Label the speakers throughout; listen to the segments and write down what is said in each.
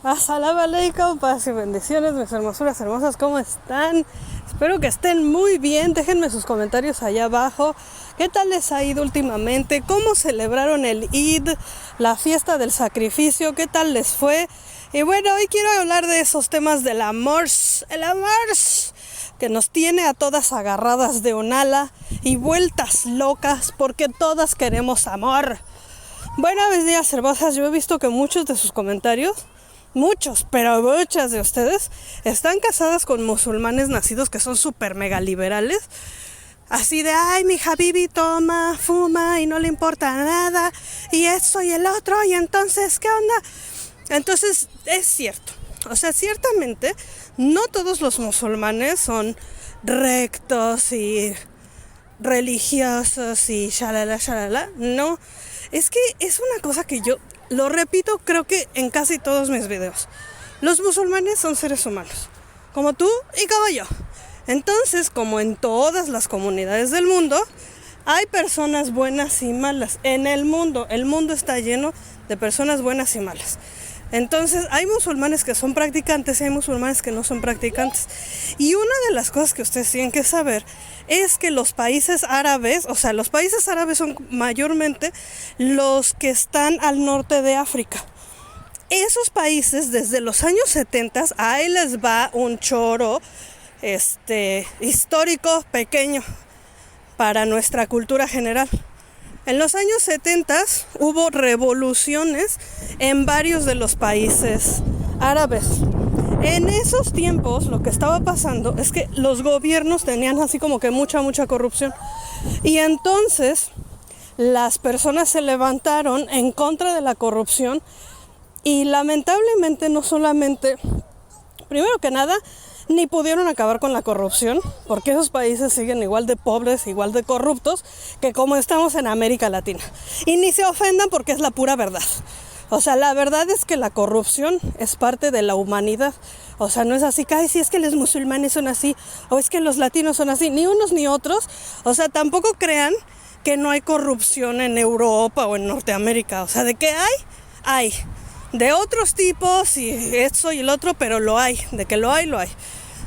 Speaker 1: Asalamu alaikum, paz y bendiciones, mis hermosuras hermosas, ¿cómo están? Espero que estén muy bien, déjenme sus comentarios allá abajo. ¿Qué tal les ha ido últimamente? ¿Cómo celebraron el Eid, la fiesta del sacrificio? ¿Qué tal les fue? Y bueno, hoy quiero hablar de esos temas del amor, el amor que nos tiene a todas agarradas de un ala y vueltas locas porque todas queremos amor. Bueno, mis días hermosas, yo he visto que muchos de sus comentarios, pero muchas de ustedes están casadas con musulmanes nacidos que son súper mega liberales. Así de, ay, mi habibi toma, fuma y no le importa nada, y esto y el otro, y entonces, ¿qué onda? Entonces, es cierto. O sea, ciertamente, no todos los musulmanes son rectos y religiosos y shalala. No, es que es una cosa que yo lo repito, creo que en casi todos mis videos. Los musulmanes son seres humanos, como tú y como yo. Entonces, como en todas las comunidades del mundo, hay personas buenas y malas en el mundo. El mundo está lleno de personas buenas y malas. Entonces, hay musulmanes que son practicantes y hay musulmanes que no son practicantes. Y una de las cosas que ustedes tienen que saber es que los países árabes, o sea, los países árabes son mayormente los que están al norte de África. Esos países, desde los años 70, ahí les va un choro histórico pequeño para nuestra cultura general. En los años 70 hubo revoluciones en varios de los países árabes. En esos tiempos lo que estaba pasando es que los gobiernos tenían así como que mucha corrupción. Y entonces las personas se levantaron en contra de la corrupción y lamentablemente no solamente, primero que nada, ni pudieron acabar con la corrupción, porque esos países siguen igual de pobres, igual de corruptos, que como estamos en América Latina. Y ni se ofendan porque es la pura verdad. O sea, la verdad es que la corrupción es parte de la humanidad. O sea, no es así que, ay, sí, es que los musulmanes son así, o es que los latinos son así, ni unos ni otros. O sea, tampoco crean que no hay corrupción en Europa o en Norteamérica. O sea, de que hay. De otros tipos y esto y el otro, pero lo hay, de que lo hay.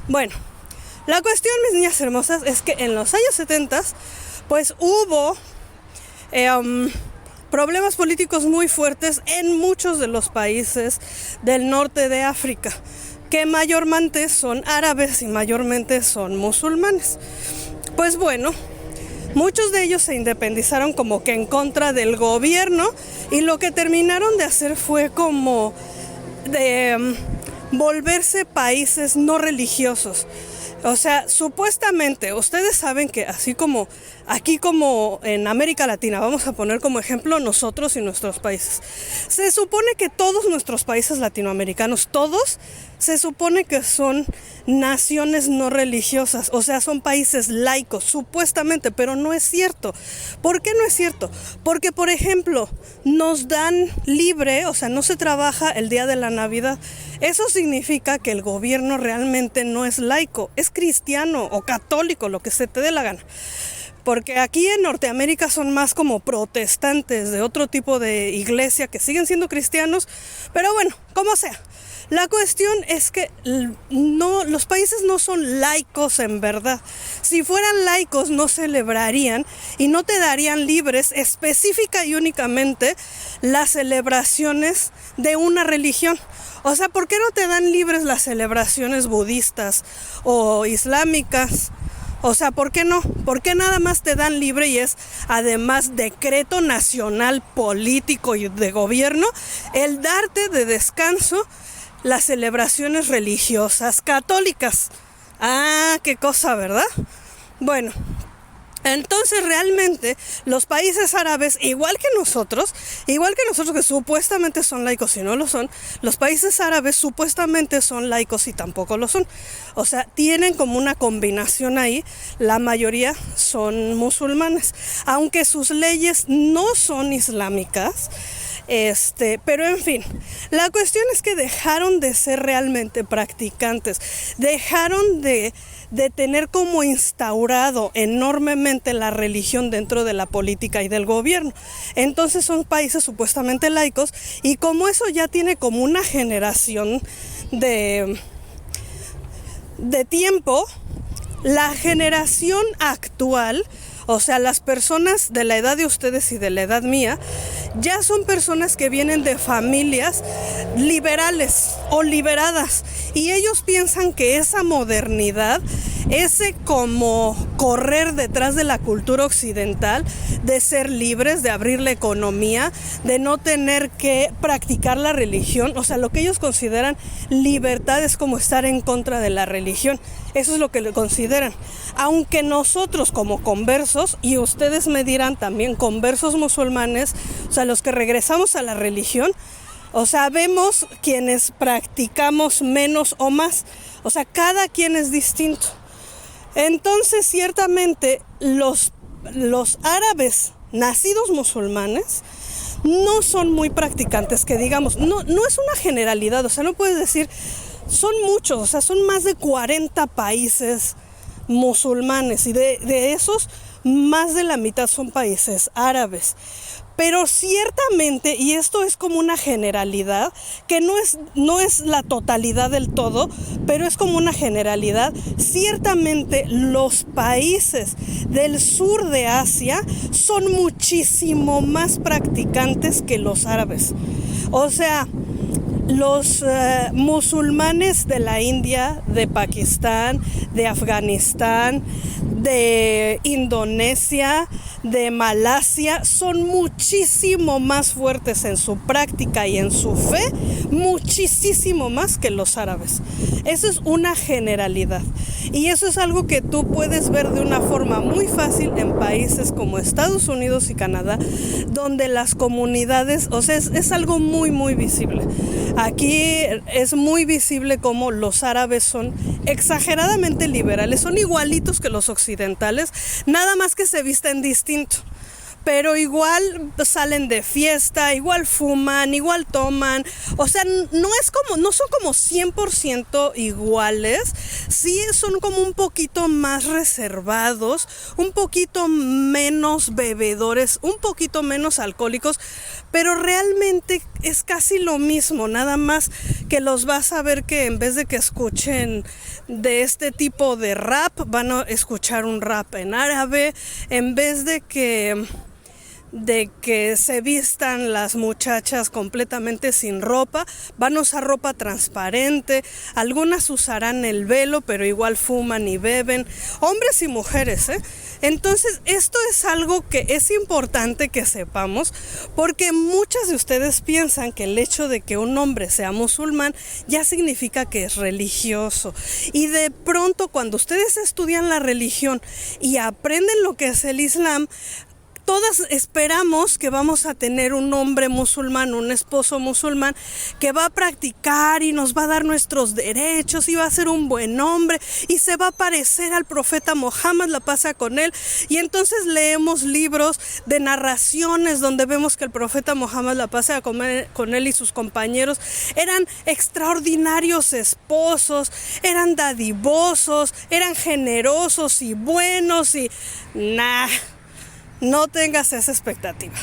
Speaker 1: Bueno, la cuestión, mis niñas hermosas, es que en los años 70 pues hubo problemas políticos muy fuertes en muchos de los países del norte de África, que mayormente son árabes y mayormente son musulmanes. Pues bueno, muchos de ellos se independizaron como que en contra del gobierno y lo que terminaron de hacer fue como de volverse países no religiosos. O sea, supuestamente, ustedes saben que así como aquí como en América Latina, vamos a poner como ejemplo nosotros y nuestros países. Se supone que todos nuestros países latinoamericanos, todos, se supone que son naciones no religiosas, o sea, son países laicos, supuestamente, pero no es cierto. ¿Por qué no es cierto? Porque, por ejemplo, nos dan libre, o sea, no se trabaja el día de la Navidad. Eso significa que el gobierno realmente no es laico, es cristiano o católico, lo que se te dé la gana. Porque aquí en Norteamérica son más como protestantes de otro tipo de iglesia que siguen siendo cristianos, pero bueno, como sea. La cuestión es que no, los países no son laicos en verdad. Si fueran laicos no celebrarían y no te darían libres específica y únicamente las celebraciones de una religión. O sea, ¿por qué no te dan libres las celebraciones budistas o islámicas? O sea, ¿por qué no? ¿Por qué nada más te dan libre y es además decreto nacional político y de gobierno el darte de descanso las celebraciones religiosas católicas? Ah, qué cosa, ¿verdad? Bueno, entonces realmente los países árabes, igual que nosotros que supuestamente son laicos y no lo son, los países árabes supuestamente son laicos y tampoco lo son. O sea, tienen como una combinación ahí, la mayoría son musulmanes, aunque sus leyes no son islámicas. Pero en fin, la cuestión es que dejaron de ser realmente practicantes, dejaron de tener como instaurado enormemente la religión dentro de la política y del gobierno. Entonces son países supuestamente laicos, y como eso ya tiene como una generación de tiempo, la generación actual, o sea, las personas de la edad de ustedes y de la edad mía, ya son personas que vienen de familias liberales o liberadas, y ellos piensan que esa modernidad, ese como correr detrás de la cultura occidental, de ser libres, de abrir la economía, de no tener que practicar la religión, o sea, lo que ellos consideran libertad es como estar en contra de la religión. Eso es lo que le consideran. Aunque nosotros como conversos, y ustedes me dirán también conversos musulmanes, o sea, los que regresamos a la religión, o sea, vemos quienes practicamos menos o más. O sea, cada quien es distinto. Entonces, ciertamente, los árabes nacidos musulmanes no son muy practicantes, que digamos, no es una generalidad, o sea, no puedes decir, son muchos, o sea, son más de 40 países musulmanes, y de esos, más de la mitad son países árabes. Pero ciertamente, y esto es como una generalidad, que no es la totalidad del todo, pero es como una generalidad, ciertamente los países del sur de Asia son muchísimo más practicantes que los árabes. O sea, los musulmanes de la India, de Pakistán, de Afganistán, de Indonesia, de Malasia, son muchísimo más fuertes en su práctica y en su fe, muchísimo más que los árabes. Eso es una generalidad, y eso es algo que tú puedes ver de una forma muy fácil en países como Estados Unidos y Canadá, donde las comunidades, o sea, es algo muy, muy visible. Aquí es muy visible cómo los árabes son exageradamente liberales, son igualitos que los occidentales, nada más que se visten distinto. Pero igual salen de fiesta, igual fuman, igual toman. O sea, no son como 100% iguales. Sí son como un poquito más reservados, un poquito menos bebedores, un poquito menos alcohólicos, pero realmente es casi lo mismo, nada más que los vas a ver que en vez de que escuchen de este tipo de rap, van a escuchar un rap en árabe, en vez de que se vistan las muchachas completamente sin ropa, van a usar ropa transparente, algunas usarán el velo, pero igual fuman y beben, hombres y mujeres, ¿eh? Entonces, esto es algo que es importante que sepamos, porque muchas de ustedes piensan que el hecho de que un hombre sea musulmán ya significa que es religioso, y de pronto cuando ustedes estudian la religión y aprenden lo que es el Islam, todas esperamos que vamos a tener un hombre musulmán, un esposo musulmán, que va a practicar y nos va a dar nuestros derechos y va a ser un buen hombre y se va a parecer al profeta Mohammed, la paz sea con él. Y entonces leemos libros de narraciones donde vemos que el profeta Mohammed, la paz sea con él, y sus compañeros eran extraordinarios esposos, eran dadivosos, eran generosos y buenos, y no tengas esa expectativa.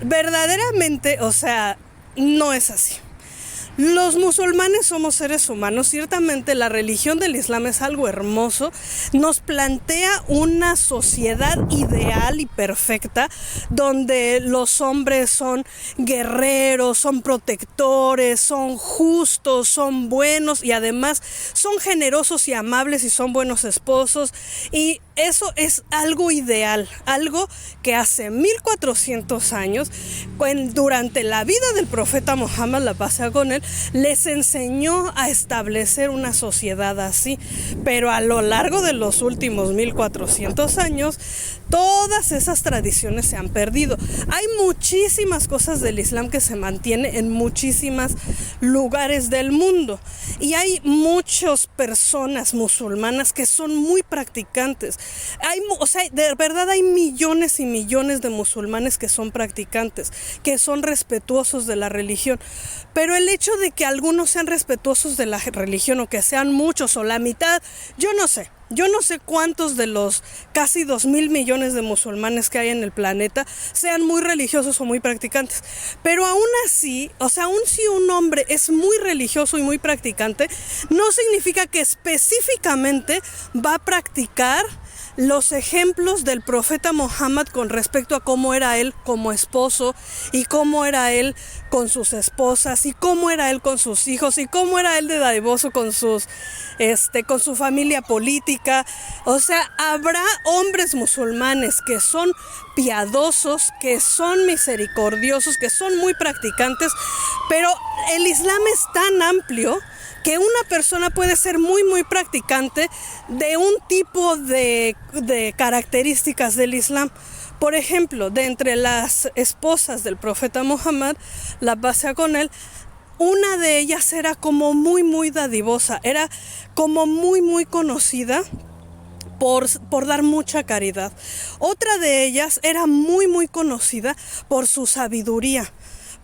Speaker 1: Verdaderamente, o sea, no es así. Los musulmanes somos seres humanos. Ciertamente la religión del Islam es algo hermoso. Nos plantea una sociedad ideal y perfecta, donde los hombres son guerreros, son protectores, son justos, son buenos, y además son generosos y amables, y son buenos esposos. Y eso es algo ideal, algo que hace 1400 años, durante la vida del profeta Mohammed, la paz sea con él, les enseñó a establecer una sociedad así. Pero a lo largo de los últimos 1400 años, todas esas tradiciones se han perdido. Hay muchísimas cosas del Islam que se mantiene en muchísimos lugares del mundo. Y hay muchas personas musulmanas que son muy practicantes. De verdad hay millones y millones de musulmanes que son practicantes, que son respetuosos de la religión. Pero el hecho de que algunos sean respetuosos de la religión o que sean muchos o la mitad, yo no sé. Yo no sé cuántos de los casi 2.000 millones de musulmanes que hay en el planeta sean muy religiosos o muy practicantes. Pero aún así, aún si un hombre es muy religioso y muy practicante, no significa que específicamente va a practicar los ejemplos del profeta Muhammad con respecto a cómo era él como esposo y cómo era él con sus esposas y cómo era él con sus hijos y cómo era él de dadivoso con su familia política. Habrá hombres musulmanes que son piadosos, que son misericordiosos, que son muy practicantes, pero el Islam es tan amplio que una persona puede ser muy, muy practicante de un tipo de características del Islam. Por ejemplo, de entre las esposas del profeta Muhammad, la paz sea con él, una de ellas era como muy, muy dadivosa, era como muy, muy conocida por dar mucha caridad. Otra de ellas era muy, muy conocida por su sabiduría,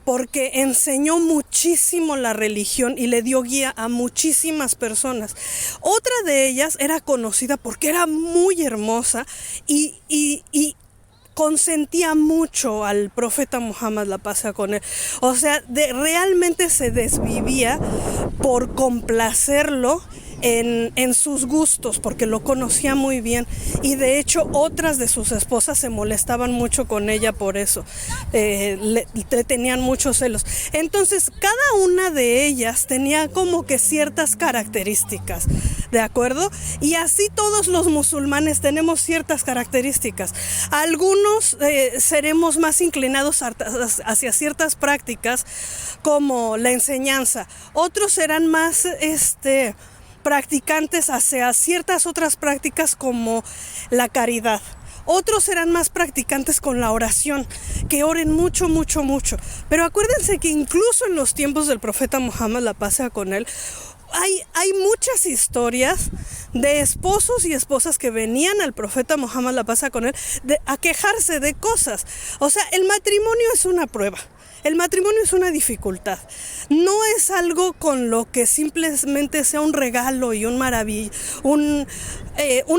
Speaker 1: porque enseñó muchísimo la religión y le dio guía a muchísimas personas. Otra de ellas era conocida porque era muy hermosa y consentía mucho al profeta Muhammad, la paz sea con él. Realmente se desvivía por complacerlo en sus gustos, porque lo conocía muy bien, y de hecho otras de sus esposas se molestaban mucho con ella por eso, le tenían muchos celos. Entonces cada una de ellas tenía como que ciertas características, ¿de acuerdo? Y así todos los musulmanes tenemos ciertas características. Algunos seremos más inclinados hacia ciertas prácticas como la enseñanza, otros serán más practicantes hacia ciertas otras prácticas como la caridad. Otros serán más practicantes con la oración, que oren mucho, mucho, mucho. Pero acuérdense que incluso en los tiempos del profeta Muhammad, la paz sea con él, hay muchas historias de esposos y esposas que venían al profeta Muhammad, la paz sea con él, a quejarse de cosas. El matrimonio es una prueba. El matrimonio es una dificultad, no es algo con lo que simplemente sea un regalo y un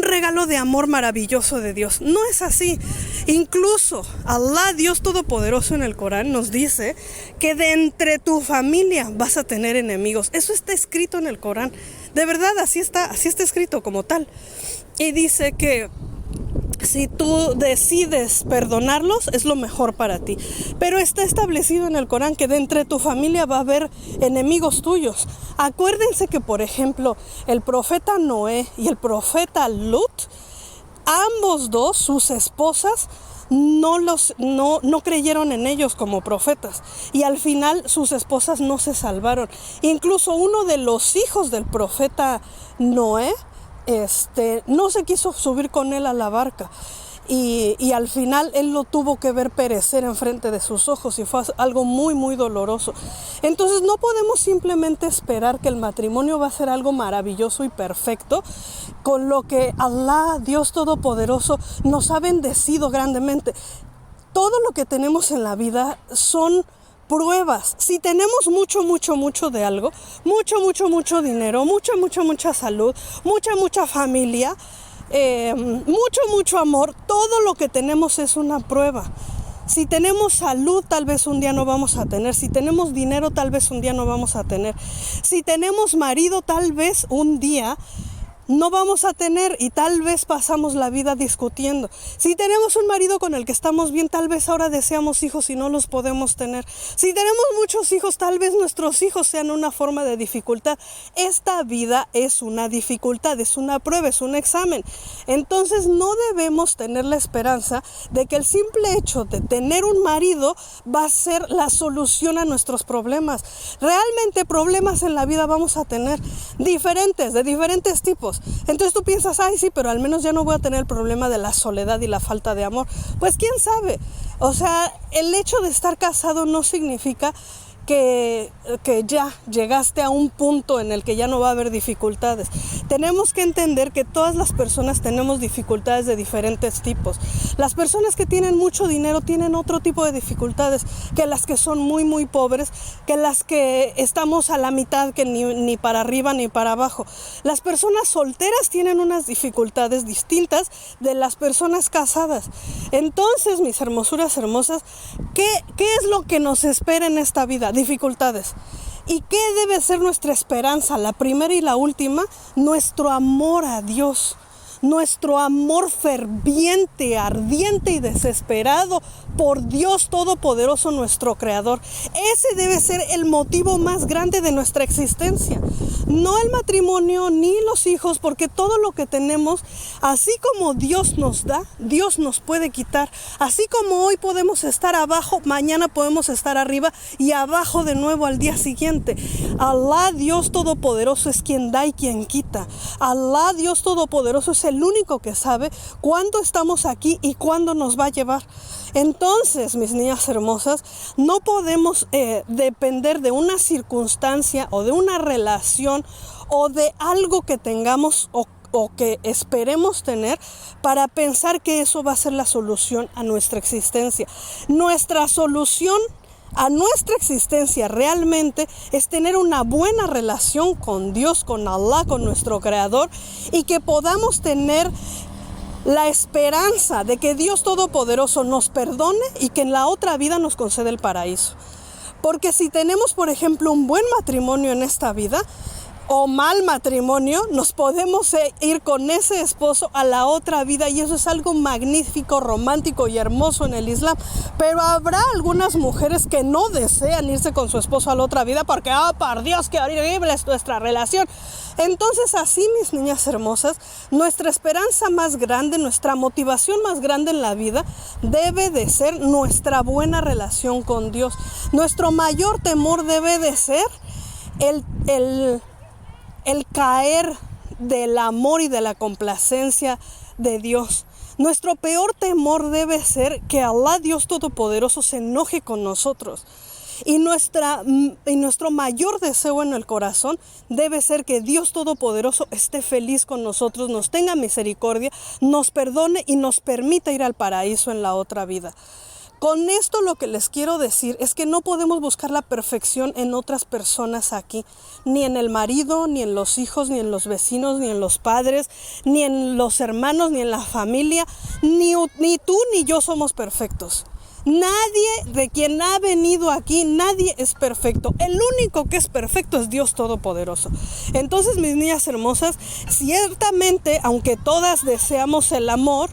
Speaker 1: regalo de amor maravilloso de Dios. No es así. Incluso Allah, Dios Todopoderoso, en el Corán nos dice que de entre tu familia vas a tener enemigos. Eso está escrito en el Corán. De verdad, así está escrito como tal. Y dice que si tú decides perdonarlos, es lo mejor para ti. Pero está establecido en el Corán que de entre tu familia va a haber enemigos tuyos. Acuérdense que, por ejemplo, el profeta Noé y el profeta Lut, ambos dos, sus esposas, no creyeron en ellos como profetas. Y al final sus esposas no se salvaron. Incluso uno de los hijos del profeta Noé, no se quiso subir con él a la barca y al final él lo tuvo que ver perecer enfrente de sus ojos y fue algo muy, muy doloroso. Entonces no podemos simplemente esperar que el matrimonio va a ser algo maravilloso y perfecto, con lo que Allah, Dios Todopoderoso, nos ha bendecido grandemente. Todo lo que tenemos en la vida son pruebas. Si tenemos mucho, mucho, mucho de algo, mucho dinero, mucha salud, mucha familia, mucho amor, todo lo que tenemos es una prueba. Si tenemos salud, tal vez un día no vamos a tener. Si tenemos dinero, tal vez un día no vamos a tener. Si tenemos marido, tal vez un día no vamos a tener y tal vez pasamos la vida discutiendo. Si tenemos un marido con el que estamos bien, tal vez ahora deseamos hijos y no los podemos tener. Si tenemos muchos hijos, tal vez nuestros hijos sean una forma de dificultad. Esta vida es una dificultad, es una prueba, es un examen. Entonces no debemos tener la esperanza de que el simple hecho de tener un marido va a ser la solución a nuestros problemas. Realmente problemas en la vida vamos a tener. de diferentes tipos. Entonces tú piensas, ay sí, pero al menos ya no voy a tener el problema de la soledad y la falta de amor. Pues quién sabe. O sea, el hecho de estar casado no significa que ya llegaste a un punto en el que ya no va a haber dificultades. Tenemos que entender que todas las personas tenemos dificultades de diferentes tipos. Las personas que tienen mucho dinero tienen otro tipo de dificultades que las que son muy muy pobres, que las que estamos a la mitad, que ni para arriba ni para abajo. Las personas solteras tienen unas dificultades distintas de las personas casadas. Entonces, mis hermosuras hermosas, ¿qué es lo que nos espera en esta vida? Dificultades. ¿Y qué debe ser nuestra esperanza? La primera y la última, nuestro amor a Dios. Nuestro amor ferviente, ardiente y desesperado por Dios Todopoderoso, nuestro Creador. Ese debe ser el motivo más grande de nuestra existencia. No el matrimonio ni los hijos, porque todo lo que tenemos, así como Dios nos da, Dios nos puede quitar. Así como hoy podemos estar abajo, mañana podemos estar arriba y abajo de nuevo al día siguiente. Alá, Dios Todopoderoso, es quien da y quien quita. Alá, Dios Todopoderoso, es el único que sabe cuándo estamos aquí y cuándo nos va a llevar. Entonces, mis niñas hermosas, no podemos depender de una circunstancia o de una relación o de algo que tengamos o que esperemos tener para pensar que eso va a ser la solución a nuestra existencia. Nuestra solución a nuestra existencia realmente es tener una buena relación con Dios, con Allah, con nuestro Creador, y que podamos tener la esperanza de que Dios Todopoderoso nos perdone y que en la otra vida nos conceda el paraíso. Porque si tenemos, por ejemplo, un buen matrimonio en esta vida o mal matrimonio, nos podemos ir con ese esposo a la otra vida, y eso es algo magnífico, romántico y hermoso en el Islam. Pero habrá algunas mujeres que no desean irse con su esposo a la otra vida porque, por Dios, qué horrible es nuestra relación. Entonces, así, mis niñas hermosas, nuestra esperanza más grande, nuestra motivación más grande en la vida debe de ser nuestra buena relación con Dios. Nuestro mayor temor debe de ser el caer del amor y de la complacencia de Dios. Nuestro peor temor debe ser que Allah, Dios Todopoderoso, se enoje con nosotros. Y nuestro mayor deseo en el corazón debe ser que Dios Todopoderoso esté feliz con nosotros, nos tenga misericordia, nos perdone y nos permita ir al paraíso en la otra vida. Con esto lo que les quiero decir es que no podemos buscar la perfección en otras personas aquí, ni en el marido, ni en los hijos, ni en los vecinos, ni en los padres, ni en los hermanos, ni en la familia. Ni tú ni yo somos perfectos. Nadie de quien ha venido aquí, nadie es perfecto. El único que es perfecto es Dios Todopoderoso. Entonces, mis niñas hermosas, ciertamente, aunque todas deseamos el amor,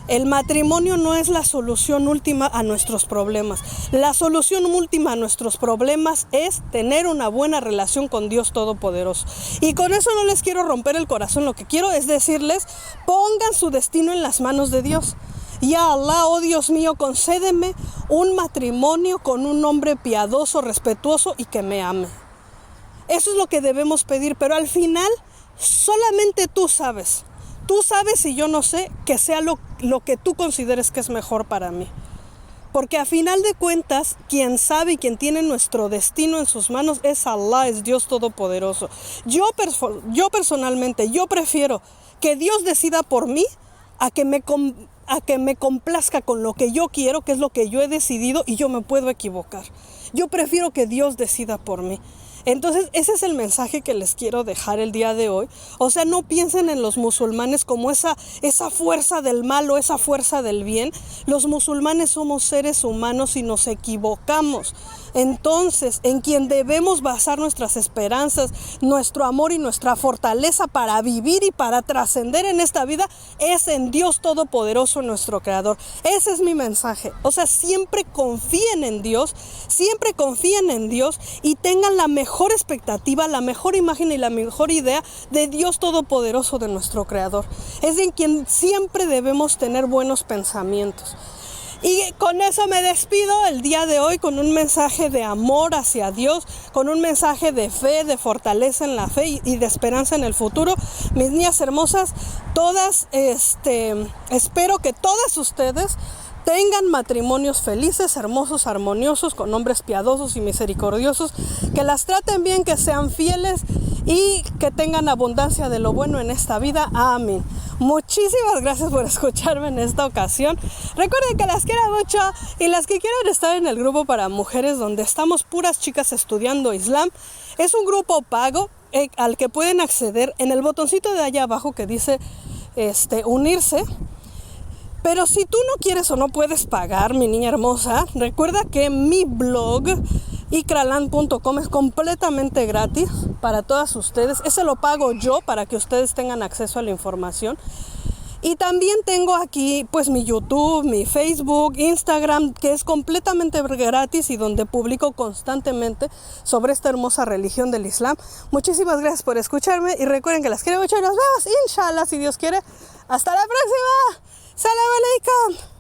Speaker 1: el matrimonio no es la solución última a nuestros problemas. La solución última a nuestros problemas es tener una buena relación con Dios Todopoderoso. Y con eso no les quiero romper el corazón. Lo que quiero es decirles, pongan su destino en las manos de Dios. Ya Allah, oh Dios mío, concédeme un matrimonio con un hombre piadoso, respetuoso y que me ame. Eso es lo que debemos pedir, pero al final solamente tú sabes. Tú sabes y yo no sé que sea lo que tú consideres que es mejor para mí. Porque a final de cuentas, quien sabe y quien tiene nuestro destino en sus manos es Allah, es Dios Todopoderoso. Yo personalmente, yo prefiero que Dios decida por mí a que me complazca con lo que yo quiero, que es lo que yo he decidido y yo me puedo equivocar. Yo prefiero que Dios decida por mí. Entonces, ese es el mensaje que les quiero dejar el día de hoy. O sea, no piensen en los musulmanes como esa fuerza del mal o esa fuerza del bien. Los musulmanes somos seres humanos y nos equivocamos. Entonces, en quien debemos basar nuestras esperanzas, nuestro amor y nuestra fortaleza para vivir y para trascender en esta vida es en Dios Todopoderoso, nuestro Creador. Ese es mi mensaje. O sea, siempre confíen en Dios y tengan la mejor expectativa, la mejor imagen y la mejor idea de Dios Todopoderoso, de nuestro Creador. Es en quien siempre debemos tener buenos pensamientos. Y con eso me despido el día de hoy con un mensaje de amor hacia Dios, con un mensaje de fe, de fortaleza en la fe y de esperanza en el futuro. Mis niñas hermosas, todas, espero que todas ustedes tengan matrimonios felices, hermosos, armoniosos, con hombres piadosos y misericordiosos, que las traten bien, que sean fieles y que tengan abundancia de lo bueno en esta vida. Amén. Muchísimas gracias por escucharme en esta ocasión. Recuerden que las quiero mucho y las que quieran estar en el grupo para mujeres donde estamos puras chicas estudiando Islam. Es un grupo pago al que pueden acceder en el botoncito de allá abajo que dice unirse. Pero si tú no quieres o no puedes pagar, mi niña hermosa, recuerda que mi blog ikraland.com es completamente gratis para todas ustedes. Ese lo pago yo para que ustedes tengan acceso a la información. Y también tengo aquí pues mi YouTube, mi Facebook, Instagram, que es completamente gratis y donde publico constantemente sobre esta hermosa religión del Islam. Muchísimas gracias por escucharme y recuerden que las quiero mucho y nos vemos, inshallah, si Dios quiere. Hasta la próxima. Salam alaikum.